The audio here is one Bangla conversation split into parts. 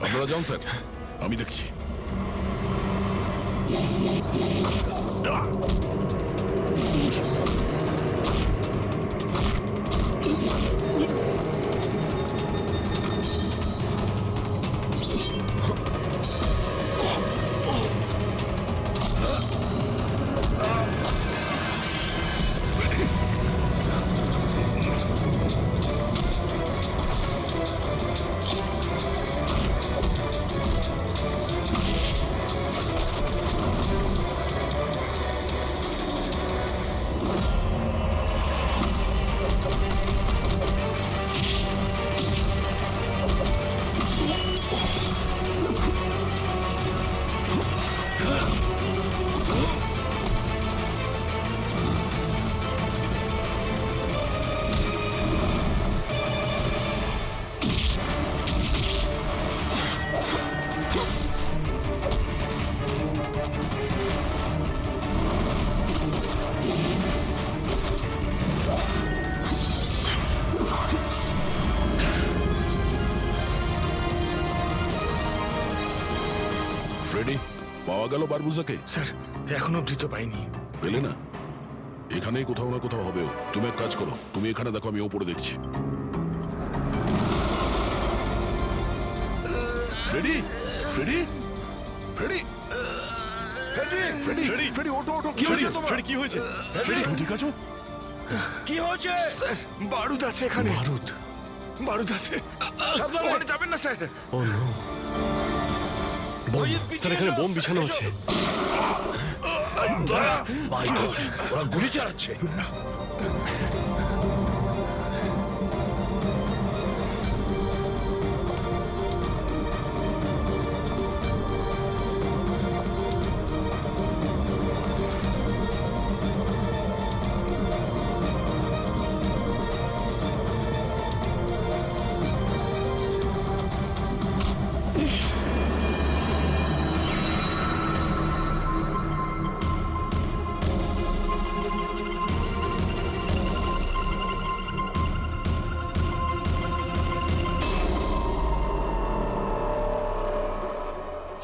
আপনারা যান স্যার, আমি দেখছি। ফ্রেডি, পাওয়া গেল বারবুজাকে? স্যার এখন অব্দি তো পাইনি। পেলে না? এখানেই কোথাও না কোথাও হবে ও। তুমি এক কাজ করো, তুমি এখানে দেখো, আমি ওপরে দেখছি। Freddy, Freddy, Freddy, Freddy, Freddy, Freddy, Freddy, ওঠো, ওঠো। কি হয়েছে তোমার? ফ্রেডি, কি হয়েছে? ফ্রেডি, তুমি ঠিক আছো? কি হয়েছে? স্যার বারুদ আছে এখানে। বারুদ? বারুদ আছে। সাবধানে, ওখানে যাবেন না স্যার। ও নো, স্যার এখানে বোম বিছানো আছে। ওরা গুলি চালাচ্ছে।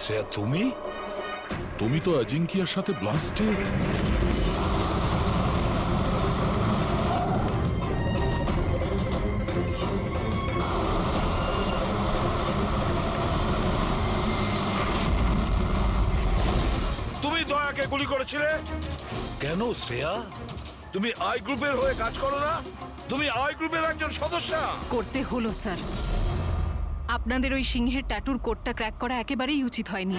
শ্রেয়া, তুমি তুমি তো অজিঙ্কিয়ার সাথে ব্লাস্টে। তুমি দয়াকে গুলি করেছিলে কেন? শ্রেয়া, তুমি আই গ্রুপের হয়ে কাজ করো না? তুমি আই গ্রুপের একজন সদস্য। করতে হলো স্যার। আপনাদের ওই সিংহের ট্যাটুর কোডটা ক্র্যাক করা একেবারেই উচিত হয়নি।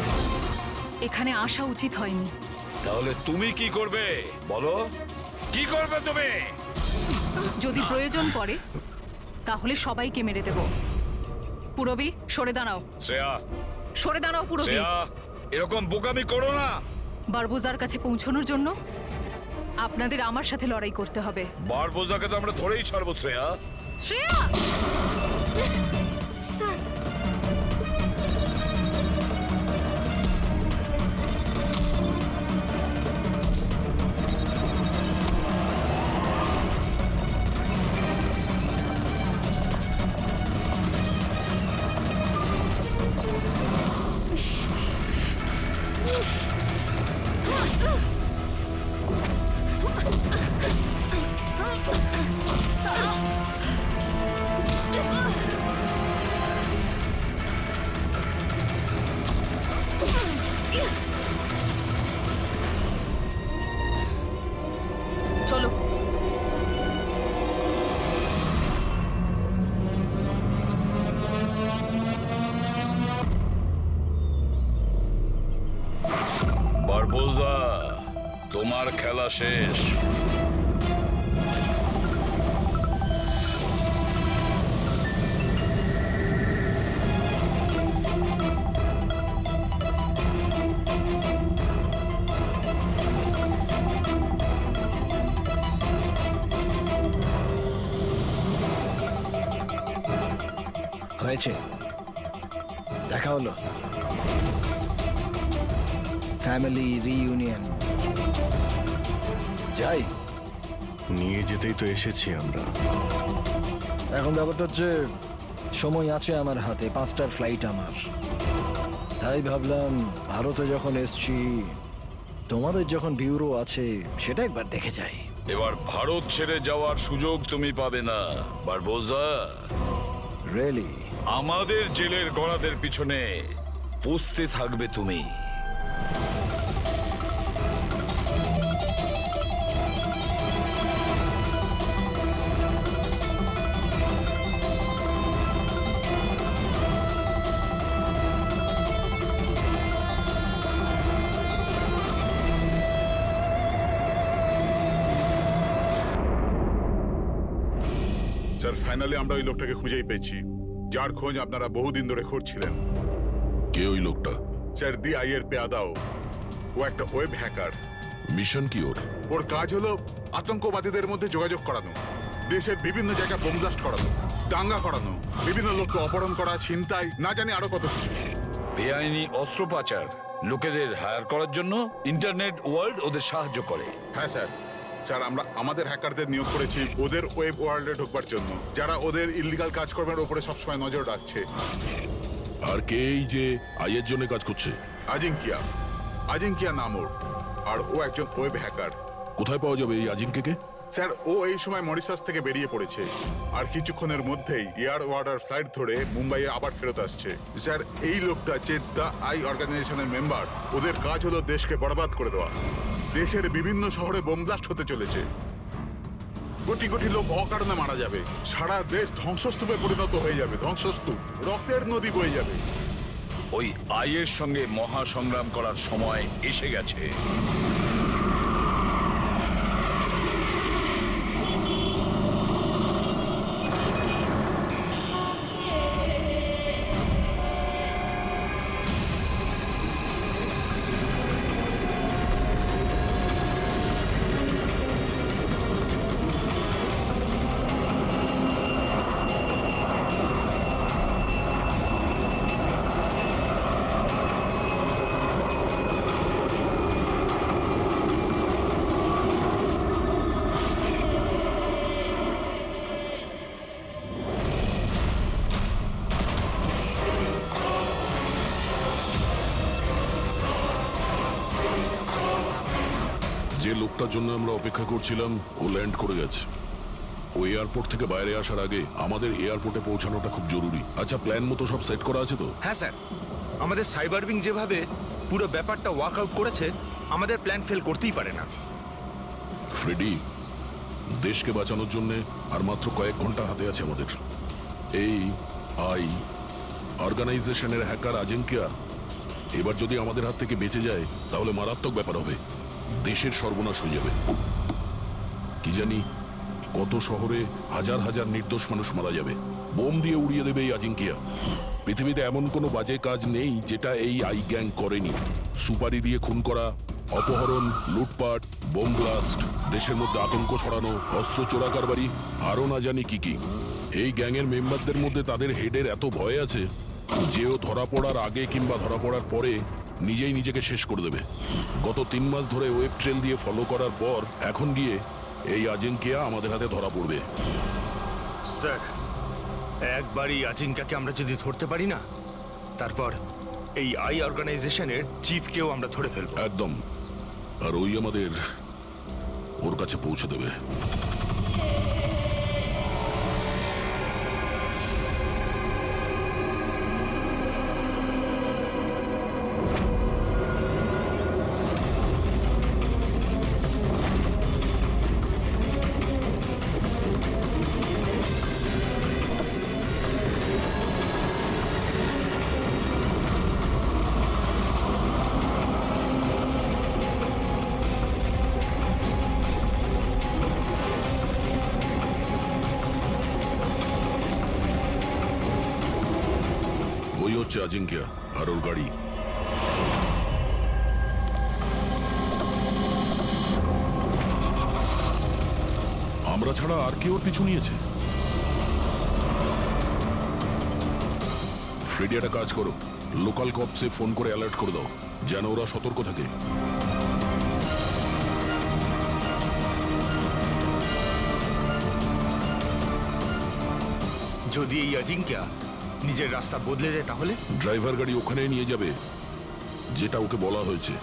এখানে আসা উচিত হয়নি। তাহলে তুমি কি করবে বলো? কি করবে তুমি? যদি প্রয়োজন পড়ে তাহলে সবাইকে মেরে দেব। পুরবী, সরে দাঁড়াও। শ্রেয়া, সরে দাঁড়াও পুরবী। শ্রেয়া, এরকম বোকামি করো না। বারবুজার কাছে পৌঁছানোর জন্য আপনাদের আমার সাথে লড়াই করতে হবে। বারবোজাকে তো আমরা ধরেই ছাড়বো শ্রেয়া। শ্রেয়া! স্যার, চলো। বারবোজা, তোমার খেলা শেষ। হয়েছে, দেখা হলো, ফ্যামিলি রিইউনিয়ন। যাই, নিয়ে যেতেই তো এসেছি আমরা। এখন ব্যাপারটা হচ্ছে সময় আছে আমার হাতে, 5টার ফ্লাইট আমার। তাই ভাবলাম ভারতে যখন এসছি, তোমাদের যখন ব্যুরো আছে, সেটা একবার দেখে যাই। এবার ভারত ছেড়ে যাওয়ার সুযোগ তুমি পাবে না বারবোজা। রিয়েলি? আমাদের জেলের গড়াদের পিছনে পুষতে থাকবে তুমি। স্যার ফাইনালি আমরা ওই লোকটাকে খুঁজেই পেয়েছি, যার খোঁজ আপনারা বহুদিন ধরে খুঁজছিলেন। কে ওই লোকটা? স্যার দি আইয়ের পেয়াদাও। ও একটা ওয়েব হ্যাকার। মিশন কি ওর? ওর কাজ হলো আতঙ্কবাদীদের মধ্যে যোগাযোগ করানো, দেশের বিভিন্ন জায়গায় বোম ব্লাস্ট করানো, দাঙ্গা করানো, বিভিন্ন লোককে অপহরণ করা, ছিনতাই, না জানি আরো কত কিছু। বেআইনি অস্ত্র পাচার, লোকেদের হায়ার করার জন্য ইন্টারনেট ওয়ার্ল্ড ওদের সাহায্য করে। হ্যাঁ স্যার। স্যার আমরা আমাদের হ্যাকারদের নিয়োগ করেছি ওদের ওয়েব ওয়ার্ল্ডে ঢোকবার জন্য, যারা ওদের ইল্লিগাল কাজকর্মের উপরে সবসময় নজর রাখছে। আর কে এই যে আইয়ের জন্য কাজ করছে? আজিঙ্কিয়া, আজিঙ্কিয়া নাম ওর। আর ও একজন ওয়েব হ্যাকার। কোথায় পাওয়া যাবে এই আজিঙ্কেকে? স্যার ও এই সময় মরিশাস থেকে বেরিয়ে পড়েছে, আর কিছুক্ষণের মধ্যেই এয়ার ওয়ার্ডার ফ্লাইট ধরে মুম্বাইয়ে আবার ফেরত আসছে। স্যার এই লোকটা যে দ্য আই অর্গানাইজেশনের মেম্বার, ওদের কাজ হলো দেশকে বরবাদ করে দেওয়া। দেশের বিভিন্ন শহরে বোম ব্লাস্ট হতে চলেছে, কোটি কোটি লোক অকারণে মারা যাবে, সারা দেশ ধ্বংসস্তূপে পরিণত হয়ে যাবে, ধ্বংসস্তূপ, রক্তের নদী বয়ে যাবে। ওই আইয়ের সঙ্গে মহা সংগ্রাম করার সময় এসে গেছে। যে লোকটার জন্য আমরা অপেক্ষা করছিলাম ও ল্যান্ড করে গেছে। ও এয়ারপোর্ট থেকে বাইরে আসার আগে আমাদের এয়ারপোর্টে পৌঁছানোটা খুব জরুরি। আচ্ছা, প্ল্যান মতো সব সেট করা আছে তো? হ্যাঁ স্যার, আমাদের সাইবার উইং যেভাবে পুরো ব্যাপারটা ওয়ার্কআউট করেছে, আমাদের প্ল্যান ফেল করতেই পারে না। ফ্রেডি, দেশকে বাঁচানোর জন্য আর মাত্র কয়েক ঘন্টা হাতে আছে আমাদের। এই আই অর্গানাইজেশনের হ্যাকার আজিঙ্কিয়া এবার যদি আমাদের হাত থেকে বেঁচে যায় তাহলে মারাত্মক ব্যাপার হবে, দেশের সর্বনাশ হয়ে যাবে। কি জানি কত শহরে হাজার হাজার নির্দোষ মানুষ মারা যাবে, বোম দিয়ে উড়িয়ে দেবে এই আজিঙ্কিয়া। পৃথিবীতে এমন কোনো বাজে কাজ নেই যেটা এই আই গ্যাং করেনি। সুপারি দিয়ে খুন করা, অপহরণ, লুটপাট, বোম ব্লাস্ট, দেশের মধ্যে আতঙ্ক ছড়ানো, অস্ত্র চোরা কারবারি, আরও না জানি কি কি। এই গ্যাংয়ের মেম্বারদের মধ্যে তাদের হেডের এত ভয় আছে যে ও ধরা পড়ার আগে কিংবা ধরা পড়ার পরে নিজেই নিজেকে শেষ করে দেবে। গত 3 মাস ধরে ওয়েব ট্রেল দিয়ে ফলো করার পর এখন গিয়ে এই আজিঙ্কিয়া আমাদের হাতে ধরা পড়বে। স্যার, একবারই আজিঙ্কাকে আমরা যদি ধরতে পারি না, তারপর এই আই অর্গানাইজেশনের চিফকেও আমরা ধরে ফেলবো। একদম। আর ওই আমাদের ওর কাছে পৌঁছে দেবে। ওই হচ্ছে আজিঙ্কিয়া আর ওর গাড়ি। আমরা ছাড়া আর কেউ ওর পিছু নিয়েছে। ফ্রেডি, একটা কাজ করো, লোকাল কপসে ফোন করে অ্যালার্ট করে দাও যেন ওরা সতর্ক থাকে। যদি এই আজিঙ্কা নিজের রাস্তা বদলে যায় তাহলে? ড্রাইভার গাড়ি ওখানেই নিয়ে যাবে যেটা ওকে বলা হয়েছে।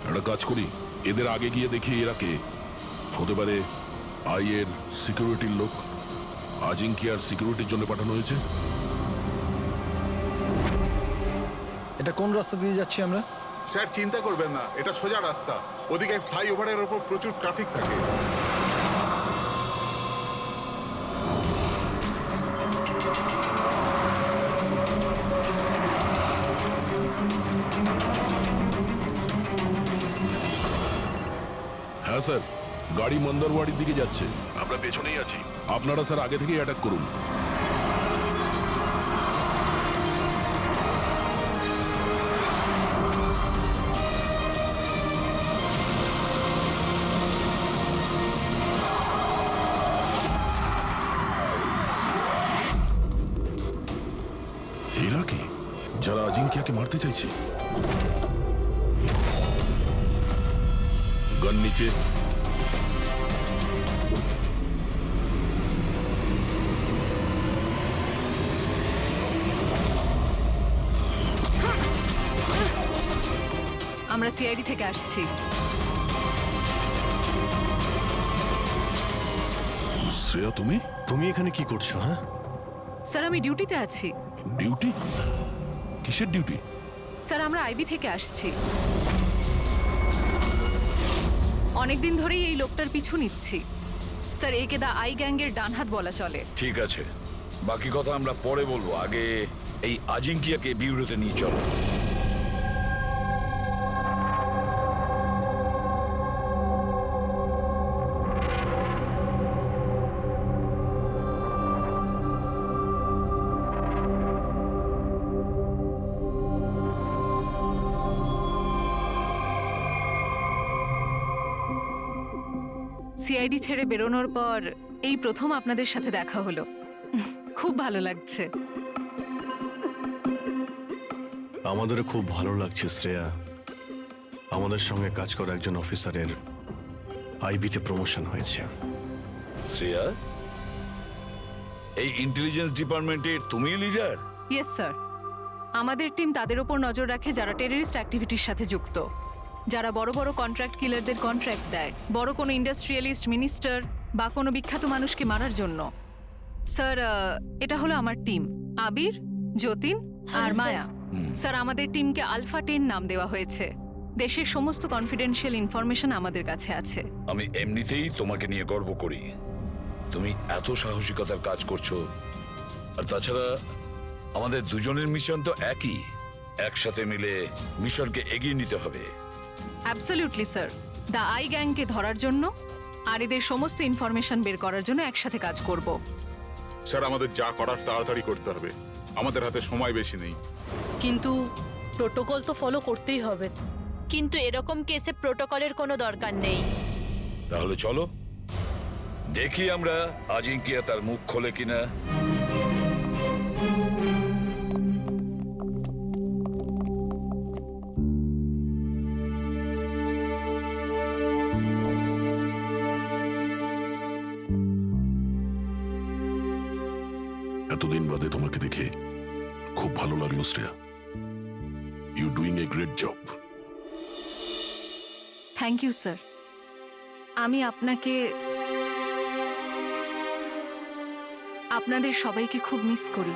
একটা কাজ করি, এদের আগে গিয়ে দেখি এরা কে হতে পারে। আইয়ের সিকিউরিটির লোক, আজিঙ্কিয়ার সিকিউরিটির জন্য পাঠানো হয়েছে। এটা কোন রাস্তা দিয়ে যাচ্ছি আমরা? স্যার চিন্তা করবেন না, এটা সোজা রাস্তা। ওদিকে ফ্লাইওভারের ওপর প্রচুর ট্রাফিক থাকে। হ্যাঁ স্যার, গাড়ি মন্দরওয়াড়ির দিকে যাচ্ছে, আমরা পেছনেই আছি। আপনারা স্যার আগে থেকেই অ্যাটাক করুন। এরা কি, যারা আজিঙ্কিয়াকে মারতে চাইছে? গান নিচে। আমরা সিআইডি থেকে আসছি। শ্রেয়া, তুমি এখানে কি করছো? হ্যাঁ, স্যার আমি ডিউটিতে আছি। ডিউটি? কিসের ডিউটি? স্যার আমরা আইবি থেকে আসছি। অনেকদিন ধরেই এই লোকটার পিছু নিচ্ছি। স্যার একে দা আই গ্যাংয়ের ডানহাত বলা চলে। ঠিক আছে, বাকি কথা আমরা পরে বলবো। আগে এই আজিঙ্কিয়াকে বিউরোতে নিয়ে চলো। সিআইডি ছেড়ে বেরোনোর পর এই প্রথম আপনাদের সাথে দেখা হলো। খুব ভালো লাগছে। আমাদেরও খুব ভালো লাগছে শ্রেয়া। আমাদের সঙ্গে কাজ করা একজন অফিসারের আইবিতে প্রমোশন হয়েছে। শ্রেয়া, এই ইন্টেলিজেন্স ডিপার্টমেন্টের তুমি লিডার? Yes sir. আমাদের টিম তাদের ওপর নজর রাখে যারা টেররিস্ট অ্যাক্টিভিটির সাথে যুক্ত, যারা বড় বড় কন্ট্রাক্ট কিলারদের কন্ট্রাক্ট দেয়, বড় কোনো ইন্ডাস্ট্রিয়ালিস্ট, মিনিস্টার বা কোনো বিখ্যাত মানুষকে মারার জন্য। স্যার এটা হলো আমার টিম, আবির, যতীন আর মায়া। স্যার আমাদের টিমকে আলফা 10 নাম দেওয়া হয়েছে। দেশের সমস্ত কনফিডেন্সিয়াল ইনফরমেশন আমাদের কাছে আছে। আমি এমনিতেই তোমাকে নিয়ে গর্ব করি। তুমি এত সাহসিকতার কাজ করছো। আর তাছাড়া আমাদের দুজনের মিশন তো একই, একসাথে মিলে মিশনকে এগিয়ে নিতে হবে। Absolutely sir. দ্য আই গ্যাংকে ধরার জন্য আর এদের সমস্ত ইনফরমেশন বের করার জন্য একসাথে কাজ করব। স্যার আমাদের যা করার তাড়াতাড়ি করতে হবে, আমাদের হাতে সময় বেশি নেই। কিন্তু প্রোটোকল তো ফলো করতেই হবে। কিন্তু এরকম কেসে প্রোটোকলের কোনো দরকার নেই। তাহলে চলো দেখি আমরা আজিঙ্কিয়া তার মুখ খোলে কিনা। এতদিন বাদে তোমাকে দেখে খুব ভালো লাগলো Shreya. You doing a great job. Thank you sir. আমি আপনাদের সবাইকে খুব মিস করি।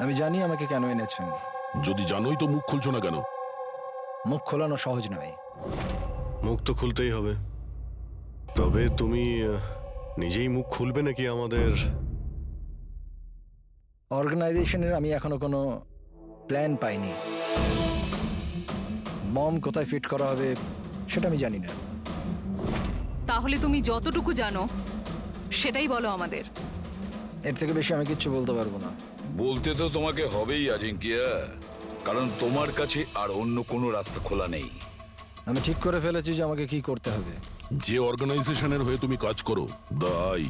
আমি জানি আমাকে কেন এনেছেন। যদি জানোই তো মুখ খুলছো না কেন? মুখ খোলানো সহজ নয়। মুখ তো খুলতেই হবে। তবে তুমি নিজেই মুখ খুলবে নাকি আমাদের অর্গানাইজেশনের? আমি এখনো কোনো প্ল্যান পাইনি। বম কোথায় ফিট করা হবে সেটা আমি জানি না। তাহলে তুমি যতটুকু জানো সেটাই বলো আমাদের। এর থেকে বেশি আমি কিচ্ছু বলতে পারবো না। বলতে তো তোমাকে হবেই আজিঙ্কিয়া, কারণ তোমার কাছে আর অন্য কোনো রাস্তা খোলা নেই। আমি ঠিক করে ফেলেছি যে আমাকে কি করতে হবে। যে অর্গানাইজেশনের হয়ে তুমি কাজ করো, দ্য আই,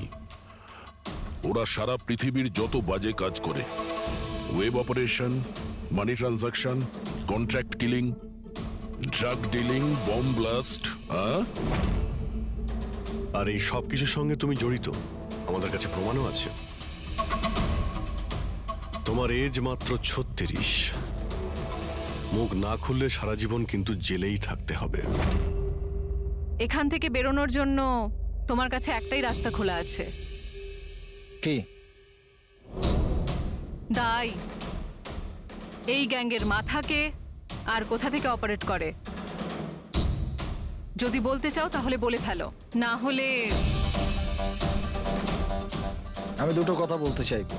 ওরা সারা পৃথিবীর যত বাজে কাজ করে, web operation, money transaction, contract killing, drug dealing, bomb blast, আর এই সব কিছুর সঙ্গে তুমি জড়িত, আমাদের কাছে প্রমাণও আছে। তোমার এজ মাত্র 36। মুখ না খুললে সারা জীবন কিন্তু জেলেই থাকতে হবে। এখান থেকে বেরোনোর জন্য তোমার কাছে একটাই রাস্তা খোলা আছে। কি? দাই এই গ্যাংয়ের মাথাকে আর কোথা থেকে অপারেট করে যদি বলতে চাও তাহলে বলে ফেলো, না হলে আমি দুটো কথা বলতে চাইবো।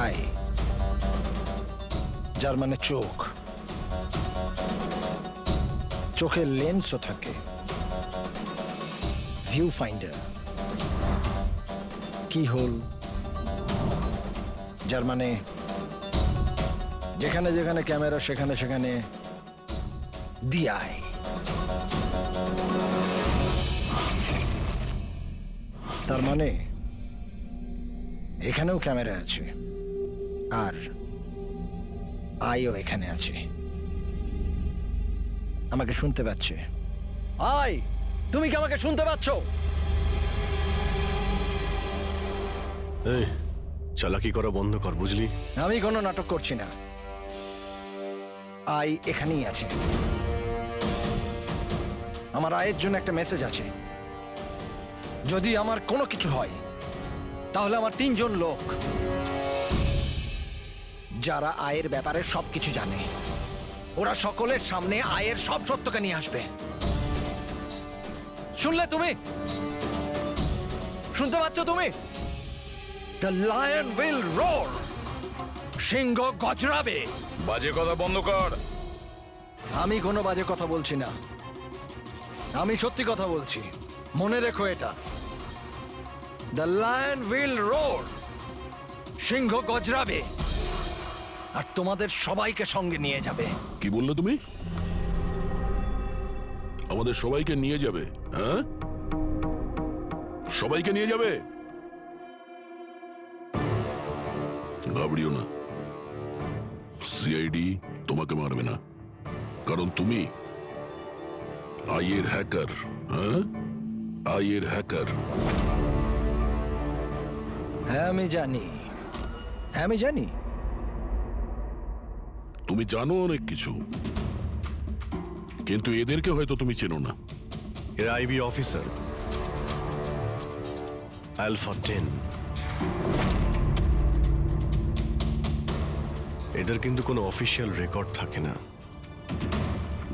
আই, যার মানে চোখ, চোখের লেন্সও থাকে, ভিউ ফাইন্ডার, কি হোল, যার মানে যেখানে যেখানে ক্যামেরা সেখানে সেখানে দিয়াই। তার মানে এখানেও ক্যামেরা আছে আর আইও এখানে আছে। আমাকে শুনতে পাচ্ছে? আই, তুমি কি আমাকে শুনতে পাচ্ছ? এই চালাকি করা বন্ধ কর, বুঝলি? আমি কোনো নাটক করছি না। আই এখানেই আছে। আমার আয়ের জন্য একটা মেসেজ আছে। যদি আমার কোনো কিছু হয় তাহলে আমার 3 জন লোক যারা আয়ের ব্যাপারে সবকিছু জানে, ওরা সকলের সামনে আয়ের সব সত্যকে নিয়ে আসবে। শুনলে তুমি? শুনতে পাচ্ছ তুমি? The lion will roar. সিংহ গজরাবে। বাজে কথা বন্ধ কর। আমি কোনো বাজে কথা বলছি না, আমি সত্যি কথা বলছি। মনে রেখো এটা। The lion will roar. সিংহ গজরাবে আর তোমাদের সবাইকে সঙ্গে নিয়ে যাবে। কি বললে তুমি? আমাদের সবাইকে নিয়ে যাবে? হ্যাঁ, সবাইকে নিয়ে যাবে? ঘাবড়িও না, সিআইডি তোমাকে মারবে না, কারণ তুমি আইয়ের হ্যাকার। হ্যাঁ, আইয়ের হ্যাকার। হ্যাঁ আমি জানি, হ্যাঁ আমি জানি। তুমি জানো অনেক কিছু, কিন্তু এদেরকে হয়তো তুমি চেনো না। এরা আইবি অফিসার, আলফা 10। এদের কিন্তু কোনো অফিসিয়াল রেকর্ড থাকে না।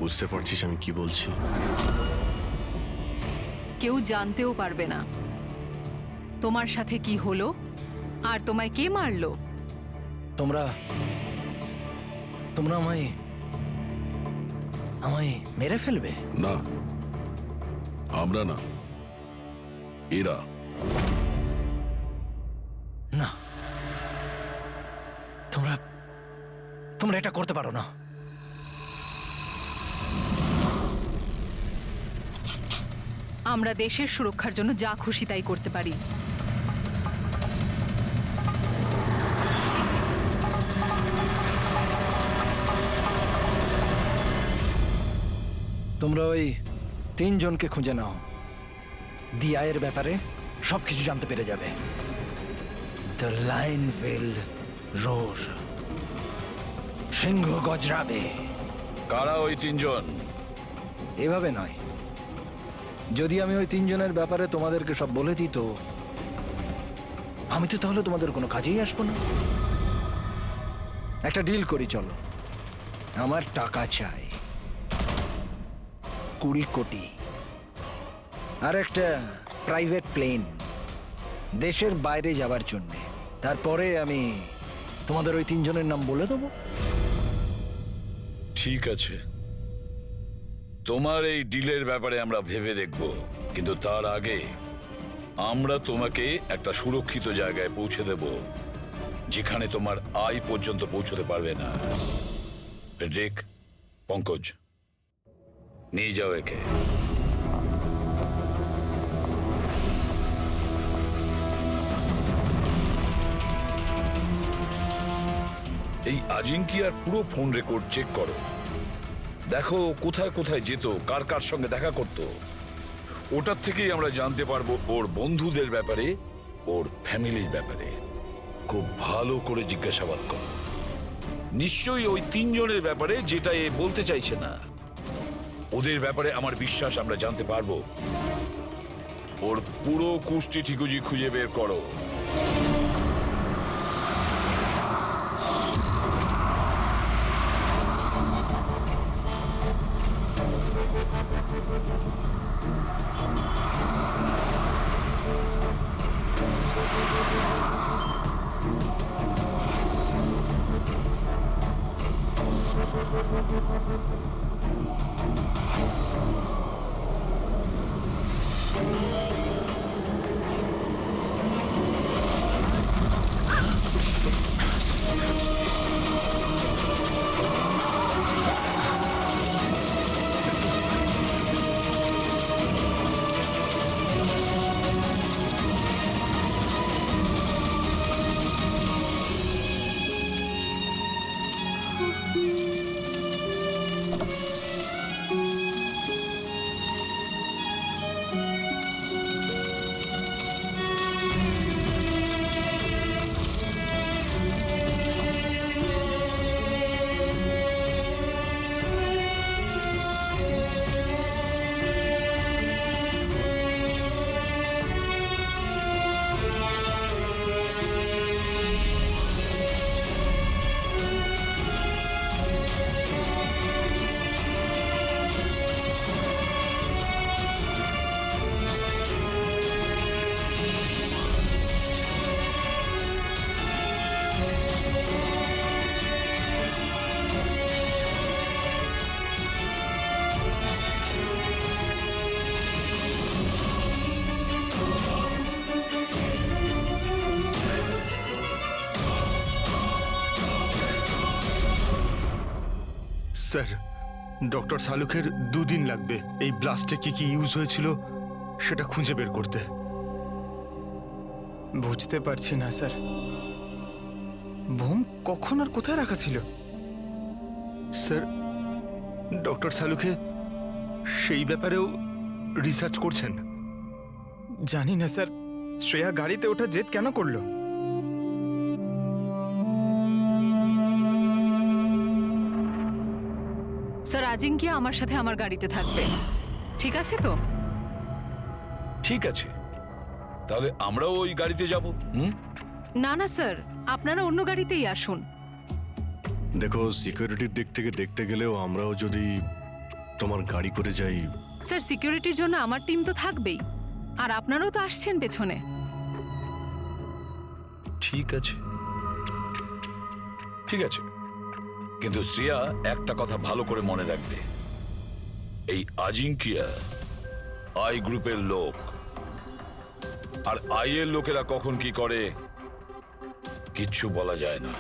বুঝতে পারছিস আমি কি বলছি? কেউ জানতেও পারবে না তোমার সাথে কি হলো আর তোমায় কে মারলো। তোমরা তোমরা আমায় আমায় মেরে ফেলবে? না, আমরা না, এরা। না, তোমরা তোমরা এটা করতে পারো না। আমরা দেশের সুরক্ষার জন্য যা খুশি তাই করতে পারি। তোমরা ওই 3 জনকে খুঁজে নাও। দিয়ায়ের ব্যাপারে সবকিছু জানতে পেরে যাবে। The lion will roar. সিংহ গজরাবে। কারা ওই 3 জন? এভাবে নয়, যদি আমি ওই 3 জনের ব্যাপারে তোমাদেরকে সব বলে দিই তো আমি তো তাহলে তোমাদের কোনো কাজেই আসবো না। একটা ডিল করি, চলো। আমার টাকা চাই 20 কোটি আর একটা প্রাইভেট প্লেন দেশের বাইরে যাবার জন্য। তারপরে আমি তোমাদের ওই 3 জনের নাম বলে দেবো। ঠিক আছে, তোমার এই ডিলের ব্যাপারে আমরা ভেবে দেখব, কিন্তু তার আগে আমরা তোমাকে একটা সুরক্ষিত জায়গায় পৌঁছে দেব, যেখানে তোমার আয় পর্যন্ত পৌঁছতে পারবে না। রিক, পঙ্কজ, নিয়ে যাও একে। এই আজিঙ্কিয়ার পুরো ফোন রেকর্ড চেক করো। দেখো কোথায় কোথায় যেত, কার কার সঙ্গে দেখা করত। ওটার থেকেই আমরা জানতে পারবো ওর বন্ধুদের ব্যাপারে, ওর ফ্যামিলির ব্যাপারে। খুব ভালো করে জিজ্ঞাসাবাদ করো। নিশ্চয়ই ওই 3 জনের ব্যাপারে, যেটা এ বলতে চাইছে না। ওদের ব্যাপারে আমার বিশ্বাস আমরা জানতে পারবো। ওর পুরো কুষ্টি ঠিকুজি খুঁজে বের করো। স্যার, ডক্টর সালুকের 2 দিন লাগবে এই ব্লাস্টে কি কি ইউজ হয়েছিল সেটা খুঁজে বের করতে। বুঝতে পারছি না স্যার, বোম কখন আর কোথায় রাখা ছিল? স্যার, ডক্টর সালুকে সেই ব্যাপারেও রিসার্চ করছেন। জানি না স্যার, শ্রেয়া গাড়িতে ওঠা জেদ কেন করলো? স্যার, আজিঙ্কিয়া আমার সাথে আমার গাড়িতে থাকবে, ঠিক আছে তো? ঠিক আছে, তাহলে আমরাও ওই গাড়িতে যাব। না না স্যার, আপনারা অন্য গাড়িতেই আসুন। দেখো, সিকিউরিটির দিক থেকে দেখতে গেলেও আমরাও যদি তোমার গাড়ি করে যাই। স্যার, সিকিউরিটির জন্য আমার টিম তো থাকবেই, আর আপনারাও তো আসছেন পেছনে। ঠিক আছে, ঠিক আছে, কিন্তু শ্রেয়া একটা কথা ভালো করে মনে রাখবে, এই আজিঙ্কিয়া আই গ্রুপের লোক, আর আই এর লোকেরা কখন কি করে কিচ্ছু বলা যায় না।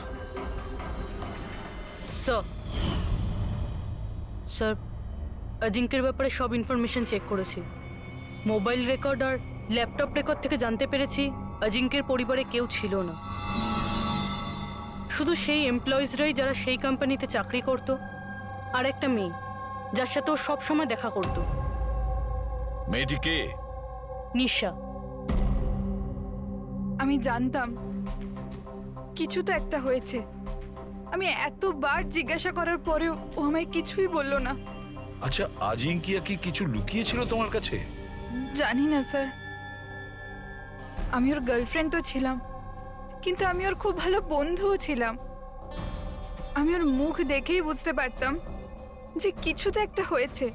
স্যার, অজিঙ্কের ব্যাপারে সব ইনফরমেশন চেক করেছি। মোবাইল রেকর্ড আর ল্যাপটপ রেকর্ড থেকে জানতে পেরেছি অজিঙ্কের পরিবারে কেউ ছিল না, শুধু সেই এমপ্লয়িজরাই যারা সেই কোম্পানিতে চাকরি করত, আর একটা মেয়ে যার সাথে ও সবসময় দেখা করত। মেয়েটি কে? নিশা। আমি জানতাম কিছু তো একটা হয়েছে। আমি এতবার জিজ্ঞাসা করার পরেও ও আমায় কিছুই বলল না। আচ্ছা, আজিঙ্কিয়া কি কিছু লুকিয়েছিল তোমার কাছে? জানি না স্যার, আমি ওর গার্লফ্রেন্ড তো ছিলাম, কিন্তু আমি ওর খুব ভালো বন্ধুও ছিলাম। আমি ওর মুখ দেখেই বুঝতে পারতাম যে কিছু তো একটা হয়েছে।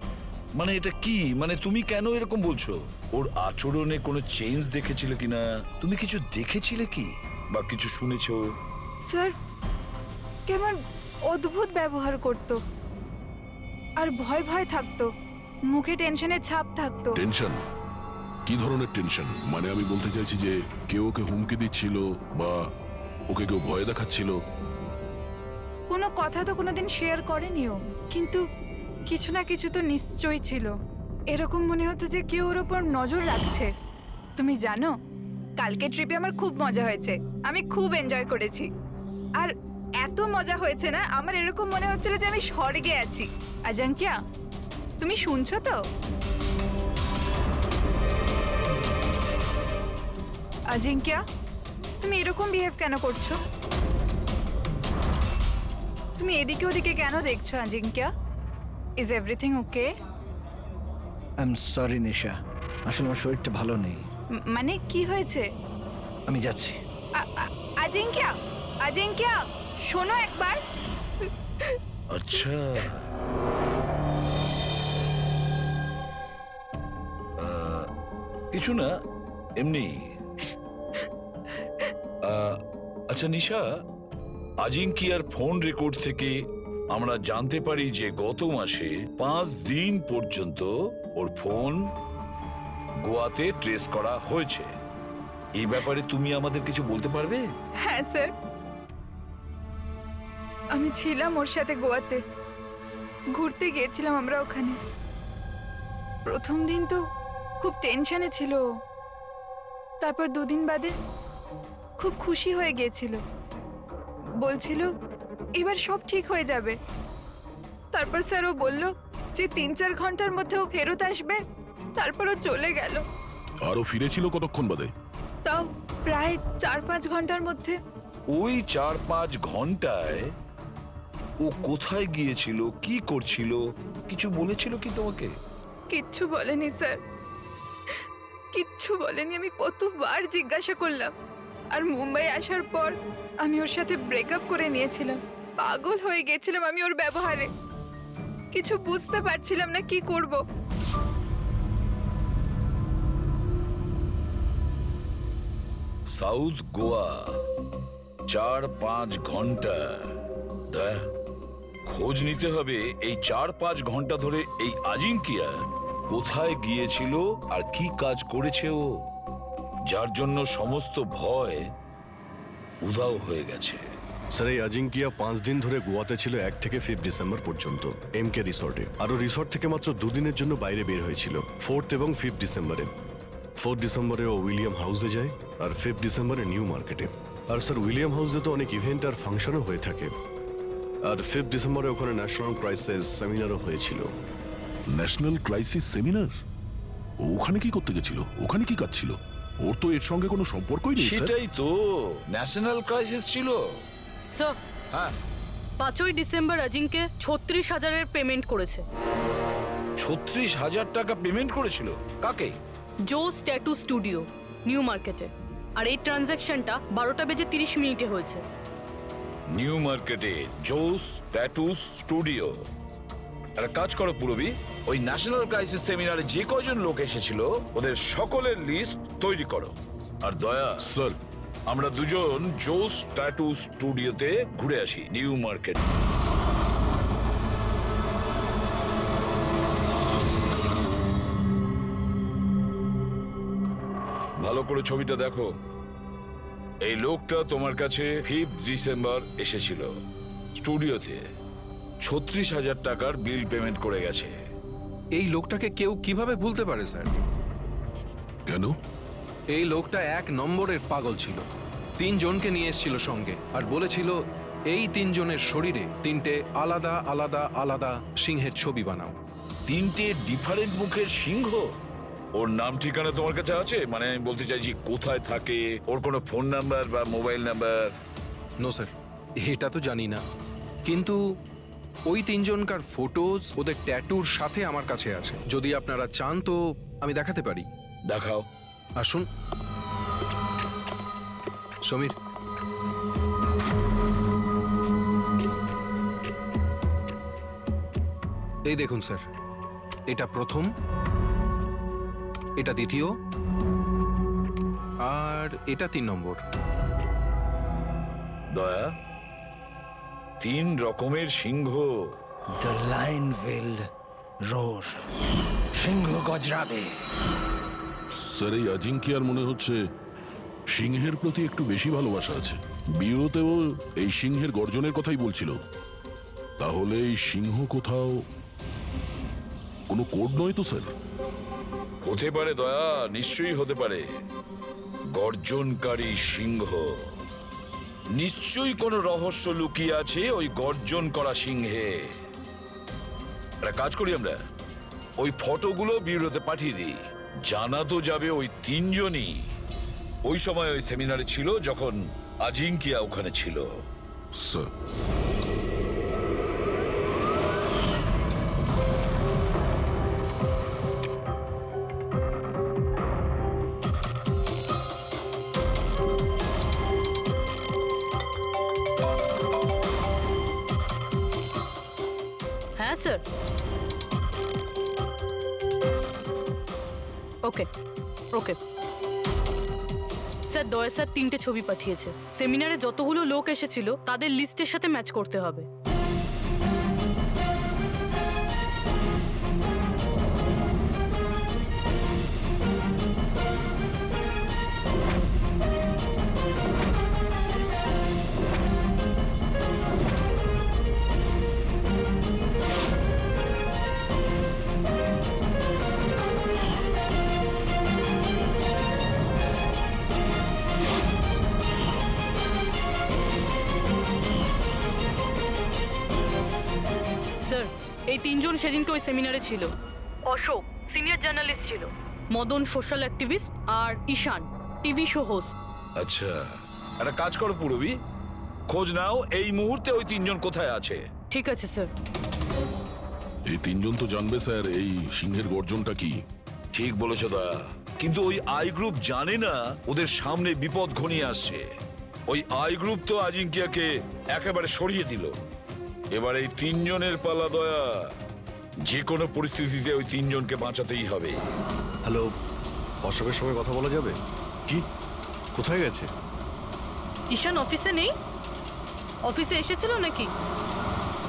মানে এটা কি, মানে তুমি কেন এরকম বলছো? ওর আচরণে কোনো চেঞ্জ দেখেছিলে কিনা? তুমি কিছু দেখেছিলে কি, বা কিছু শুনেছো? স্যার, কেমন অদ্ভুত ব্যবহার করত, আর ভয় ভয় থাকতো, মুখে টেনশনের ছাপ থাকতো। টেনশন? কি ধরনের টেনশন? মানে আমি বলতে চাইছি যে কেউ ওকে হুমকি দিচ্ছিল বা ওকে কেউ ভয় দেখাচ্ছিল? কোনো কথা তো কোনোদিন শেয়ার করেনিও, কিন্তু কিছু না কিছু তো নিশ্চয়ই ছিল। এরকম মনে হতো যে কেউ ওর ওপর নজর রাখছে। তুমি জানো, কালকে ট্রিপে আমার খুব মজা হয়েছে, আমি খুব এনজয় করেছি। আর এত মজা হয়েছে না, আমার এরকম মনে হচ্ছিল যে আমি স্বর্গে আছি। আজাঙ্কিয়া, তুমি শুনছো তো? আজিঙ্কিয়া, তুমি এরকম বিহেভ কেন করছো? তুমি এদিকে ওদিকে কেন দেখছো Ajinkya? Is everything okay? I am sorry Nisha, আসলে আমার শরীরটা ভালো নেই। মানে কি হয়েছে? আমি যাচ্ছি। আজিঙ্কিয়া, আজিঙ্কিয়া, শোনো একবার। আচ্ছা, কিছু না, এমনি। আচ্ছা নিশা, আজিঙ্কিয়ার ফোন রেকর্ড থেকে আমরা জানতে পারি যে গত মাসে 5 দিন পর্যন্ত ওর ফোন গোয়াতে ট্রেস করা হয়েছে। এই ব্যাপারে তুমি আমাদের কিছু বলতে পারবে? হ্যাঁ স্যার, আমি ছিলাম ওর সাথে গোয়াতে, ঘুরতে গিয়েছিলাম আমরা ওখানে। প্রথম দিন তো খুব টেনশনে ছিল ও। তারপর 2 দিন বাদে খুব খুশি হয়ে গিয়েছিল, বলছিল এবার সব ঠিক হয়ে যাবে। তারপর স্যার ও বলল যে 3-4 ঘন্টার মধ্যে ও ফেরত আসবে, তারপর ও চলে গেল। আরো ফিরেছিল কতক্ষণ বাদে? তাও প্রায় 4-5 ঘন্টার মধ্যে। ওই 4-5 ঘন্টায় ও কোথায় গিয়েছিল, কি করছিল, কিছু বলেছিল কি তোমাকে? কিচ্ছু বলেনি স্যার, কিচ্ছু বলেনি। আমি কতবার জিজ্ঞাসা করলাম। আর মুম্বাই আসার পর আমি ওর সাথে ব্রেকআপ করে নিয়েছিলাম। পাগল হয়ে গেছিলাম আমি ওর ব্যবহারে, কিছু বুঝতে পারছিলাম না কি করব। সাউথ গোয়া 4-5 ঘন্টা। দেখ, খোঁজ নিতে হবে এই 4-5 ঘন্টা ধরে এই আজিঙ্কিয়া কোথায় গিয়েছিল আর কি কাজ করেছে ও, যার জন্য সমস্ত ভয় উধাও হয়ে গেছে। স্যার, এই আজিঙ্কিয়া 5 দিন ধরে গোয়াতে ছিল, 1 থেকে 5 ডিসেম্বর পর্যন্ত এমকে রিসর্টে। আর ও রিসর্ট থেকে মাত্র 2 দিনের জন্য বাইরে বের হয়েছিল, 4th এবং 5th ডিসেম্বরে। 4th ডিসেম্বরে ও উইলিয়াম হাউসে যায়, আর 5th ডিসেম্বরে নিউ মার্কেটে। আর স্যার, উইলিয়াম হাউসে তো অনেক ইভেন্ট আর ফাংশনও হয়ে থাকে। আর 5th ডিসেম্বরে ওখানে ন্যাশনাল ক্রাইসিস সেমিনারও হয়েছিল। National crisis seminar? ওখানে কি করতে গেছিল? ওখানে কি কাজ ছিল? ওর তো এর সঙ্গে কোনো সম্পর্কই নেই স্যার। সেটাই তো, ন্যাশনাল ক্রাইসিস ছিল। স্যার, হ্যাঁ, 5ই ডিসেম্বর আজিঙ্কে 36,000-এর পেমেন্ট করেছে। 36,000 টাকা পেমেন্ট করেছিল? কাকে? জোস ট্যাটু স্টুডিও, নিউ মার্কেটে। আর এই ট্রানজ্যাকশনটা 12টা বেজে 30 মিনিটে হয়েছে। নিউ মার্কেটে জোস ট্যাটু স্টুডিও। একটা কাজ করো পুরবি, ওই ন্যাশনাল ক্রাইসিস সেমিনারে যে কয়জন লোক এসেছিল ওদের সকলের লিস্ট তৈরি করো। আর দয়া স্যার, আমরা দুজন জোস ট্যাটু স্টুডিওতে ঘুরে আসি, নিউ মার্কেট। ভালো করে ছবিটা দেখো। এই লোকটা তোমার কাছে 5th ডিসেম্বর এসেছিল স্টুডিওতে, 36,000 টাকার বিল পেমেন্ট করে গেছে। এই লোকটাকে কেউ কিভাবে ভুলতে পারে স্যার? কেন? এই লোকটা 1 নম্বরের পাগল ছিল। 3 জনকে নিয়ে এসেছিল সঙ্গে, আর বলেছিল এই 3 জনের শরীরে 3টে আলাদা আলাদা আলাদা সিংহের ছবি বানাও। 3টে ডিফারেন্ট মুখের সিংহ? ওর নাম ঠিকানা তোমার কাছে আছে? মানে আমি বলতে চাইছি কোথায় থাকে, ওর কোনো ফোন নাম্বার বা মোবাইল নাম্বার? নো স্যার, এটা তো জানি না, কিন্তু ওই 3 জনকার ফটোজ ওদের ট্যাটুর সাথে আমার কাছে আছে। যদি আপনারা চান তো আমি দেখাতে পারি। দেখাও। আসুন সমীর। এই দেখুন স্যার, এটা প্রথম, এটা দ্বিতীয়, আর এটা 3 নম্বর। দয়া, 3 রকমের সিংহ। দ্য লায়ন উইল রোর, সিংহ গজরাবে। স্যার, এই আজিঙ্কিয়ার মনে হচ্ছে সিংহের প্রতি একটু বেশি ভালোবাসা আছে। বিয়েতেও এই সিংহের গর্জনের কথাই বলছিল। তাহলে এই সিংহ কোথাও কোনো কোড নয় তো স্যার? হতে পারে দয়া, নিশ্চয়ই হতে পারে। গর্জনকারী সিংহ। নিশ্চয়ই কোনো রহস্য লুকিয়ে আছে ওই গর্জন করা সিংহে। একটা কাজ করি আমরা, ওই ফটোগুলো ব্যুরোতে পাঠিয়ে দিই। জানা তো যাবে ওই তিনজনই ওই সময় ওই সেমিনারে ছিল যখন আজিঙ্কিয়া ওখানে ছিল। স্যার, হ্যাঁ স্যার। ওকে ওকে স্যার, দয়া স্যার 3টে ছবি পাঠিয়েছে। সেমিনারে যতগুলো লোক এসেছিল তাদের লিস্টের সাথে ম্যাচ করতে হবে। স্যার, এই 3জন সেদিনকে ওই সেমিনারে ছিল। অশোক সিনিয়র জার্নালিস্ট ছিল, মদন সোশ্যাল অ্যাক্টিভিস্ট, আর ঈশান টিভি শো হোস্ট। আচ্ছা, একটা কাজ করো পূরবী, খোঁজ নাও এই মুহূর্তে ওই তিনজন কোথায় আছে। ঠিক আছে স্যার। এই তিনজন তো জানবে স্যার এই সিংহের গর্জনটা কি। ঠিক বলেছো দা, কিন্তু ওই আই গ্রুপ জানে না ওদের সামনে বিপদ ঘনিয়ে আসছে। ওই আই গ্রুপ তো আজিঙ্কিয়াকে একেবারে সরিয়ে দিল। এবার এই তিনজনের পালা দয়া। যে কোনো পরিস্থিতিতে ওই তিনজনকে বাঁচাতেই হবে। হ্যালো, অশোকের সঙ্গে কথা বলা যাবে? কি, কোথায় গেছে? ঈশান অফিসে নেই? অফিসে এসেছিল নাকি?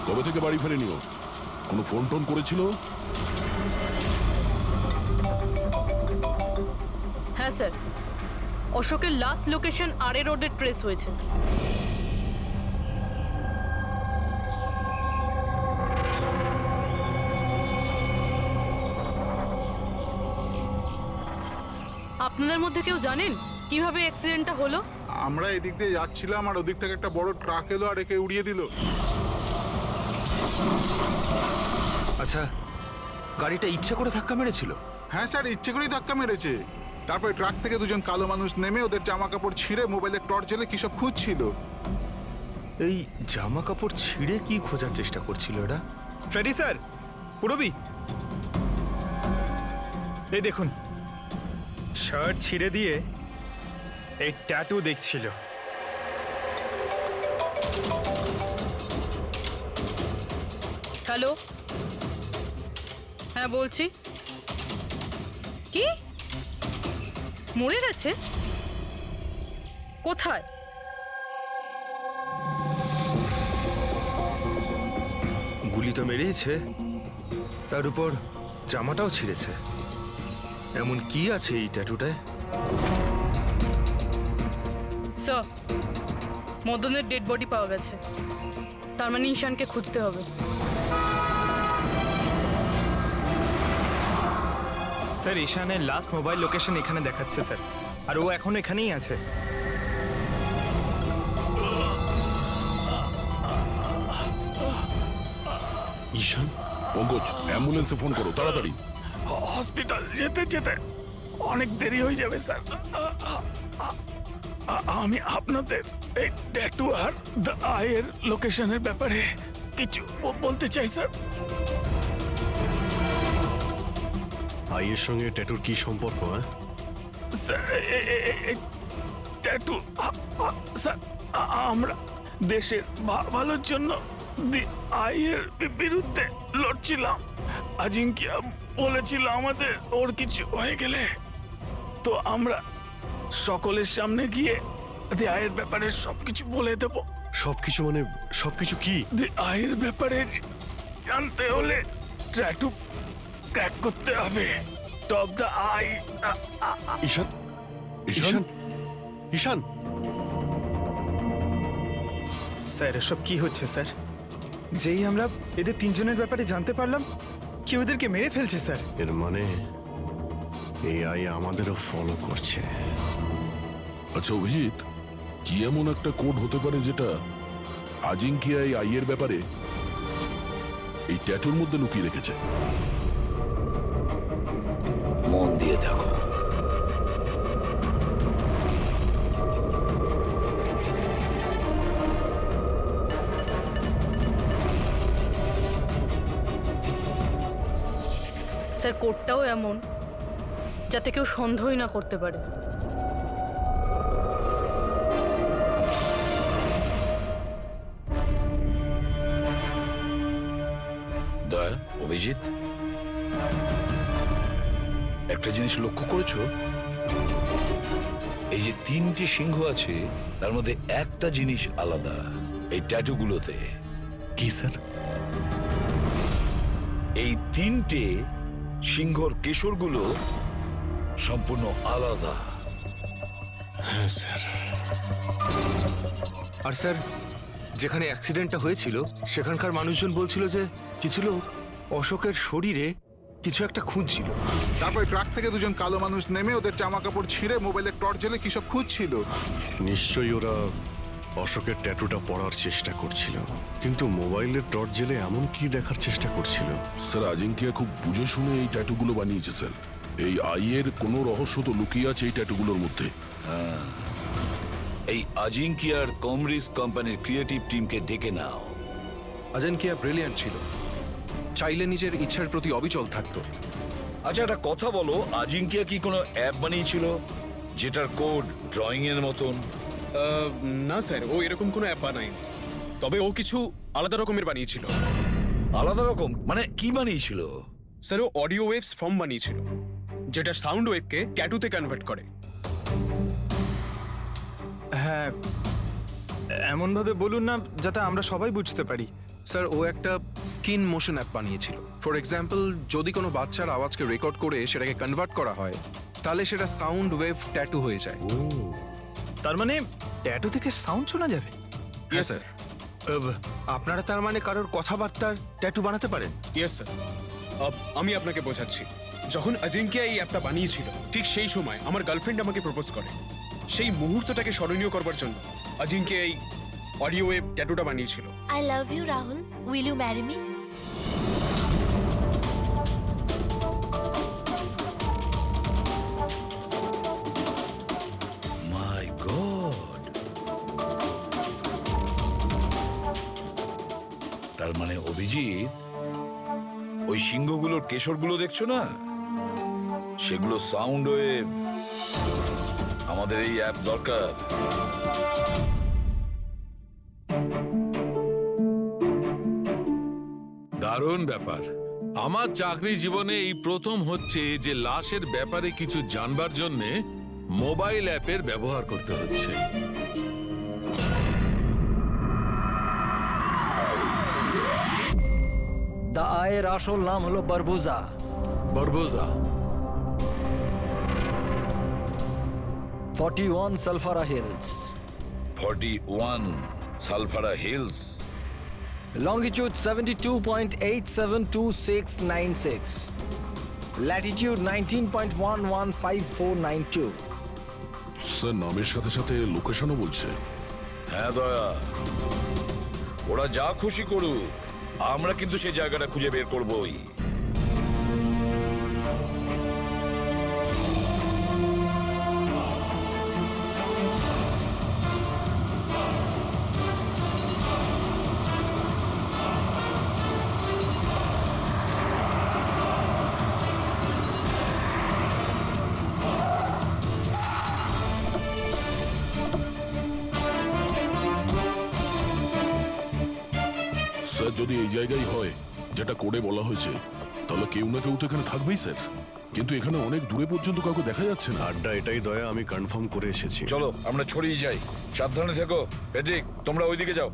কবে থেকে বাড়ি ফেরেনিও? কোনো ফোন টোন করেছিল? হ্যাঁ স্যার, অশোকের লাস্ট লোকেশন আরে রোডে ট্রেস হয়েছে। আপনাদের মধ্যে কেউ জানেন কিভাবে অ্যাক্সিডেন্টটা হলো? আমরা এদিক দিয়ে যাচ্ছিলাম আর ওদিক থেকে একটা বড় ট্রাক এলো আর একে উড়িয়ে দিল। আচ্ছা, গাড়িটা ইচ্ছে করে ধাক্কা মেরেছিল? হ্যাঁ স্যার, ইচ্ছে করেই ধাক্কা মেরেছে। তারপরে ট্রাক থেকে দুজন কালো মানুষ নেমে ওদের জামা কাপড় ছিঁড়ে মোবাইলের টর্চ জ্বেলে কি সব খুঁজছিল। এই জামা কাপড় ছিঁড়ে কি খোঁজার চেষ্টা করছিল এরা? ফ্রেডি স্যার, পূরবী, এই দেখুন, শার্ট ছিঁড়ে দিয়ে এই ট্যাটু দেখছিল। হ্যালো, হ্যাঁ বলছি। কি মরে গেছে? কোথায়? গুলি তো মেরেছে, তার উপর জামাটাও ছিঁড়েছে। এমন কি আছে এই ট্যাটুটায়? স্যার, মদনের ডেড বডি পাওয়া গেছে। তার মানে ঈশানকে খুঁজতে হবে। স্যার, ঈশানের লাস্ট মোবাইল লোকেশন এখানে দেখাচ্ছে স্যার, আর ও এখন এখানেই আছে। ঈশান, পঙ্কজ, অ্যাম্বুলেন্সে ফোন করো তাড়াতাড়ি। হসপিটাল যেতে যেতে অনেক দেরি হয়ে যাবে স্যার। আমি আপনাদের এই ট্যাটু আর দ্য আইয়ের লোকেশনের ব্যাপারে কিছু বলতে চাই স্যার। আইয়ের সঙ্গে ট্যাটুর কি সম্পর্ক? হ্যাঁ স্যার, এই ট্যাটু স্যার, আমরা দেশের ভালোর জন্য দি আইয়ের বিরুদ্ধে লড়ছিলাম। আজিঙ্কিয়া বলেছিল আমাদের ওর কিছু হয়ে গেলে তো আমরা সকলের সামনে গিয়ে দি আইয়ের ব্যাপারে সবকিছু বলে দেব। সবকিছু মানে সবকিছু কি? দি আইয়ের ব্যাপারে জানতে হলে ট্যাটু ক্র্যাক করতে হবে। Top the eye. Ishaan, Ishaan, Ishaan, sir, এসব কি হচ্ছে স্যার? যেই আমরা এদের তিনজনের ব্যাপারে জানতে পারলাম, কি ওদেরকে মেরে ফেলছে স্যার। এর মানে এই আই আমাদেরও ফলো করছে। আচ্ছা অভিজিৎ, কি এমন একটা কোড হতে পারে যেটা আজিঙ্কিয়া এই আইয়ের ব্যাপারে এই ট্যাটুর মধ্যে লুকিয়ে রেখেছে? মন দিয়ে দেখো। স্যার কোডটাও এমন যাতে কেউ সন্দেহই না করতে পারে। দয়া, অভিজিৎ, একটা জিনিস লক্ষ্য করেছো? এই যে 3টে সিংহ আছে তার মধ্যে একটা জিনিস আলাদা, এই ট্যাটুগুলোতে। কি স্যার? এই 3টে সিংহর কেশরগুলো সম্পূর্ণ আলাদা। হ্যাঁ স্যার। আর স্যার, যেখানে অ্যাক্সিডেন্টটা হয়েছিল সেখানকার মানুষজন বলছিল যে কিছু লোক অশোকের শরীরে কিছু একটা খুঁজছিল। তারপর ট্রাক থেকে দুজন কালো মানুষ নেমে ওদের জামা কাপড় ছিঁড়ে মোবাইলের টর্চ জ্বেলে কি সব খুঁজছিল। নিশ্চয়ই ওরা অশোকের ট্যাটুটা পড়ার চেষ্টা করছিল, কিন্তু মোবাইলের টর্চ জেলে এমন কি দেখার চেষ্টা করছিল? স্যার, আজিঙ্কিয়া খুব বুঝে শুনে এই ট্যাটুগুলো বানিয়েছে স্যার। এই আইয়ের কোনো রহস্য তো লুকিয়ে আছে এই ট্যাটুগুলোর মধ্যে। এই আজিঙ্কিয়ার কমরিস কোম্পানির ক্রিয়েটিভ টিমকে ডেকে নাও। আজিঙ্কিয়া ব্রিলিয়ান্ট ছিল, চাইলে নিজের ইচ্ছার প্রতি অবিচল থাকতো। আচ্ছা, একটা কথা বলো, আজিঙ্কিয়া কি কোনো অ্যাপ বানিয়েছিল যেটার কোড ড্রয়িং এর মতন? না স্যার, ও এরকম কোনো অ্যাপ বানায়নি, তবে ও কিছু আলাদা রকমের বানিয়েছিল। আলাদা রকম মানে কি বানিয়েছিল? স্যার, ও অডিও ওয়েভস ফর্ম বানিয়েছিল, যেটা সাউন্ড ওয়েভকে ট্যাটুতে কনভার্ট করে। হ্যাঁ, এমনভাবে বলুন না যাতে আমরা সবাই বুঝতে পারি। স্যার, ও একটা স্কিন মোশন অ্যাপ বানিয়েছিল। ফর এক্সাম্পল, যদি কোনো বাচ্চার আওয়াজকে রেকর্ড করে সেটাকে কনভার্ট করা হয়, তাহলে সেটা সাউন্ড ওয়েভ ট্যাটু হয়ে যায়। তার মানে ট্যাটু থেকে সাউন্ড শোনা যাবে? Yes sir. আপনারা তার মানে কারোর কথাবার্তার ট্যাটু বানাতে পারেন? Yes sir. আমি আপনাকে বোঝাচ্ছি। যখন আজিঙ্কিয়া এই অ্যাপটা বানিয়েছিল, ঠিক সেই সময় আমার গার্লফ্রেন্ড আমাকে প্রপোজ করে। সেই মুহূর্তটাকে স্মরণীয় করবার জন্য আজিঙ্কিয়া এই অডিও ওয়েভ ট্যাটুটা বানিয়েছিল। I love you, Rahul. Will you marry me? My god! তার মানে অভিজিৎ, ওই সিংহগুলোর কেশরগুলো দেখছো না, সেগুলো সাউন্ড ওয়েভ। আমাদের এই অ্যাপ দরকার। দারুণ ব্যাপার। আমার চাকরি জীবনে এই প্রথম হচ্ছে যে লাশের ব্যাপারে কিছু জানবার জন্য মোবাইল অ্যাপের ব্যবহার করতে হচ্ছে। দ্য আয়ের আসল নাম হলো বারবুজা। বারবুজা 41 সালফারা হিলস। 41 সালফারা হিলস। Longitude 72.872696. Latitude 19.115492. স্যার, নামের সাথে সাথে লোকেশনও বলছে। হ্যাঁ দয়া, ওরা যা খুশি করুক, আমরা কিন্তু সেই জায়গাটা খুঁজে বের করবই। স্যার, যদি এই জায়গায় হয় যেটা কোডে বলা হয়েছে, তাহলে কেউ না কেউ তো এখানে থাকবেই স্যার। কিন্তু এখানে অনেক দূরে পর্যন্ত কাউকে দেখা যাচ্ছে না। আড্ডা এটাই দয়া, আমি কনফার্ম করে এসেছি। চলো আমরা ছড়িয়ে যাই। সাবধানে থেকো। পেট্রিক, তোমরা ওইদিকে যাও।